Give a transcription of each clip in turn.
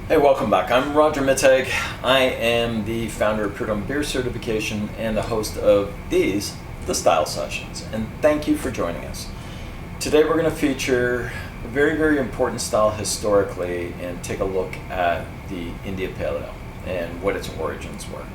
Hey, welcome back. I'm Roger Mittag. I am the founder of Prud'homme Beer Certification and the host of these, the Style Sessions. And thank you for joining us. Today we're going to feature a very, very important style historically and take a look at the India Pale Ale and what its origins were.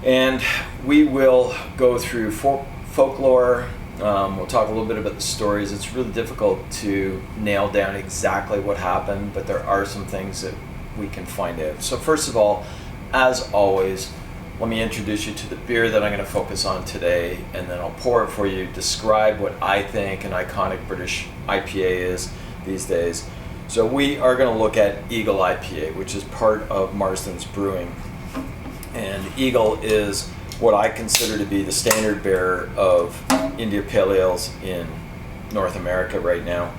And we will go through folklore. We'll talk a little bit about the stories. It's really difficult to nail down exactly what happened, but there are some things that we can find out. So first of all, as always, let me introduce you to the beer that I'm going to focus on today, and then I'll pour it for you, describe what I think an iconic British IPA is these days. So we are going to look at Eagle IPA, which is part of Marsden's Brewing. And Eagle is what I consider to be the standard bearer of India Pale Ales in North America right now.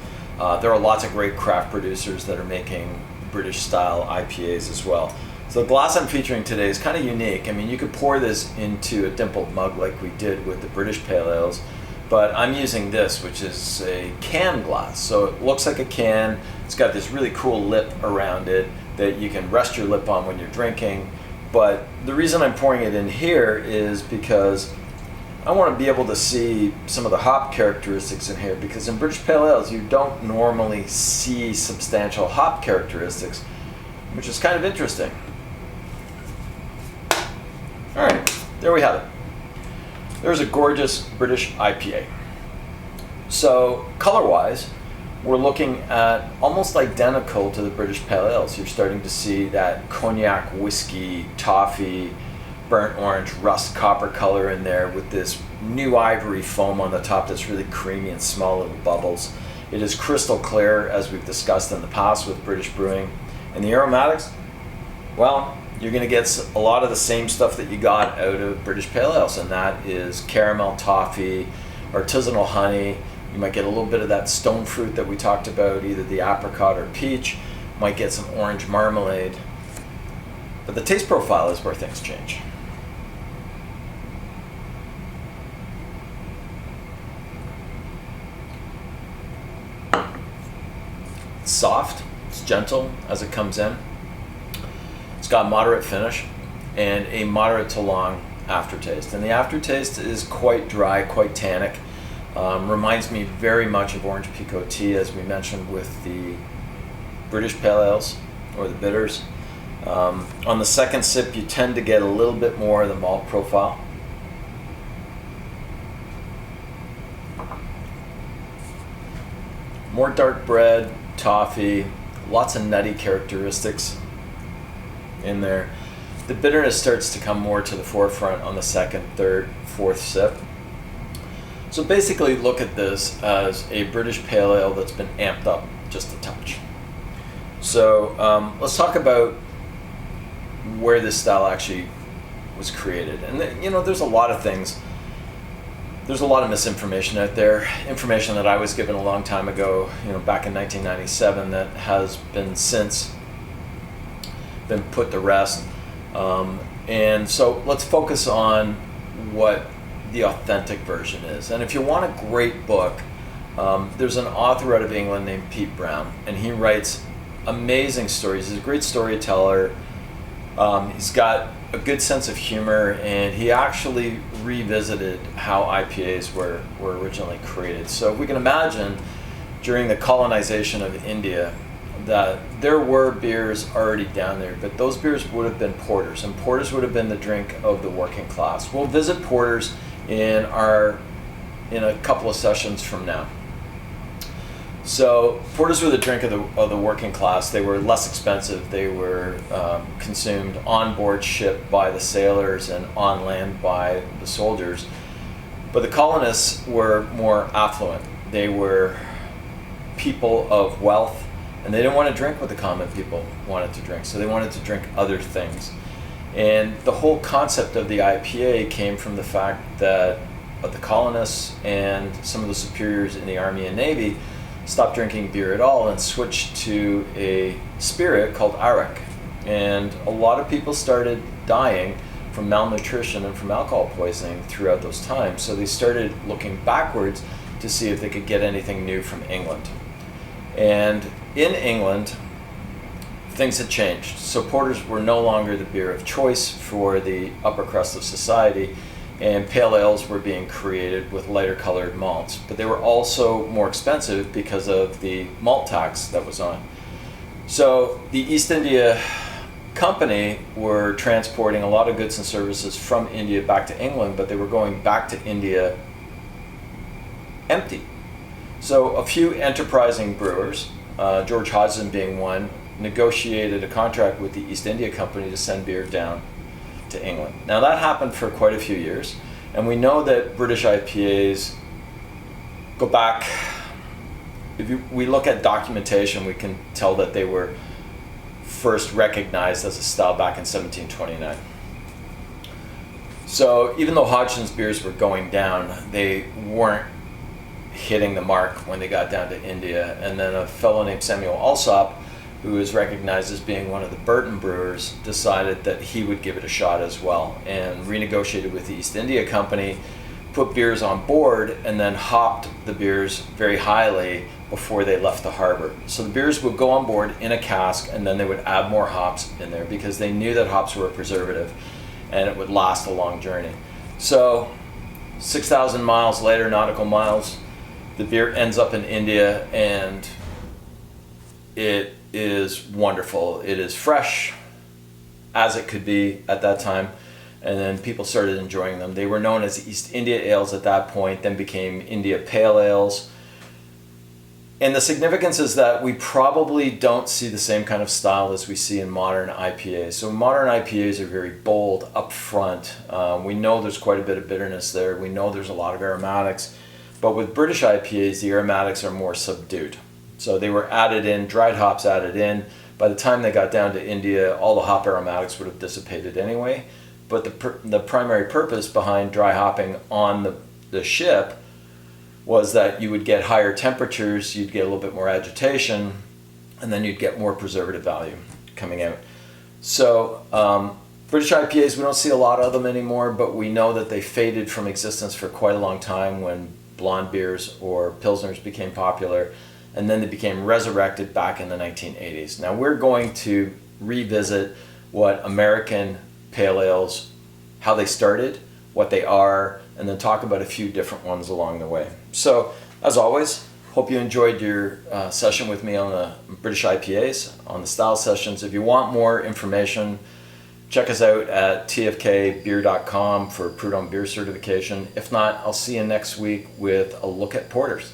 There are lots of great craft producers that are making British style IPAs as well. So the glass I'm featuring today is kind of unique. I mean, you could pour this into a dimpled mug like we did with the British Pale Ales, but I'm using this, which is a can glass. So it looks like a can. It's got this really cool lip around it that you can rest your lip on when you're drinking. But the reason I'm pouring it in here is because I want to be able to see some of the hop characteristics in here, because in British Pale Ales you don't normally see substantial hop characteristics, which is kind of interesting. Alright, there we have it. There's a gorgeous British IPA. So color-wise, we're looking at almost identical to the British Pale Ales. You're starting to see that cognac, whiskey, toffee, burnt orange, rust copper color in there with this new ivory foam on the top that's really creamy and small little bubbles. It is crystal clear, as we've discussed in the past with British Brewing. And the aromatics, well, you're going to get a lot of the same stuff that you got out of British Pale Ales, and that is caramel, toffee, artisanal honey. You might get a little bit of that stone fruit that we talked about, either the apricot or peach. Might get some orange marmalade. But the taste profile is where things change. It's soft, it's gentle as it comes in. It's got moderate finish and a moderate to long aftertaste. And the aftertaste is quite dry, quite tannic. Reminds me very much of orange pekoe tea, as we mentioned with the British Pale Ales or the bitters. On the second sip, you tend to get a little bit more of the malt profile. More dark bread, toffee, lots of nutty characteristics in there. The bitterness starts to come more to the forefront on the second, third, fourth sip. So basically look at this as a British Pale Ale that's been amped up just a touch. So let's talk about where this style actually was created. And there's a lot of things. There's a lot of misinformation out there, information that I was given a long time ago, back in 1997, that has been since been put to rest. And so let's focus on what the authentic version is. And if you want a great book, there's an author out of England named Pete Brown, and he writes amazing stories. He's a great storyteller. He's got a good sense of humor, and he actually revisited how IPAs were originally created. So we can imagine during the colonization of India that there were beers already down there, but those beers would have been porters, and porters would have been the drink of the working class. We'll visit porters in a couple of sessions from now. So porters were the drink of the working class. They were less expensive. They were consumed on board ship by the sailors and on land by the soldiers. But the colonists were more affluent. They were people of wealth, and they didn't want to drink what the common people wanted to drink. So they wanted to drink other things. And the whole concept of the IPA came from the fact that the colonists and some of the superiors in the Army and Navy stopped drinking beer at all and switched to a spirit called arak. And a lot of people started dying from malnutrition and from alcohol poisoning throughout those times. So they started looking backwards to see if they could get anything new from England. And in England, things had changed. So porters were no longer the beer of choice for the upper crust of society, and pale ales were being created with lighter colored malts. But they were also more expensive because of the malt tax that was on. So the East India Company were transporting a lot of goods and services from India back to England, but they were going back to India empty. So a few enterprising brewers, George Hodgson being one, negotiated a contract with the East India Company to send beer down to England. Now that happened for quite a few years, and we know that British IPAs go back, we look at documentation, we can tell that they were first recognized as a style back in 1729. So even though Hodgson's beers were going down, they weren't hitting the mark when they got down to India. And then a fellow named Samuel Alsop, who is recognized as being one of the Burton brewers, decided that he would give it a shot as well, and renegotiated with the East India Company, put beers on board, and then hopped the beers very highly before they left the harbor. So the beers would go on board in a cask, and then they would add more hops in there because they knew that hops were a preservative and it would last a long journey. So 6,000 miles later, nautical miles, the beer ends up in India, and it is wonderful. It is fresh as it could be at that time, and then people started enjoying them. They were known as East India Ales at that point, then became India Pale Ales. And the significance is that we probably don't see the same kind of style as we see in modern IPAs. So modern IPAs are very bold, upfront. We know there's quite a bit of bitterness there. We know there's a lot of aromatics. But with British IPAs, the aromatics are more subdued. So they were added in, dried hops added in. By the time they got down to India, all the hop aromatics would have dissipated anyway. But the primary purpose behind dry hopping on the ship was that you would get higher temperatures, you'd get a little bit more agitation, and then you'd get more preservative value coming out. So British IPAs, we don't see a lot of them anymore, but we know that they faded from existence for quite a long time when blonde beers or pilsners became popular, and then they became resurrected back in the 1980s. Now we're going to revisit what American pale ales, how they started, what they are, and then talk about a few different ones along the way. So, as always, hope you enjoyed your session with me on the British IPAs, on the style sessions. If you want more information, check us out at tfkbeer.com for Prud'homme beer certification. If not, I'll see you next week with a look at porters.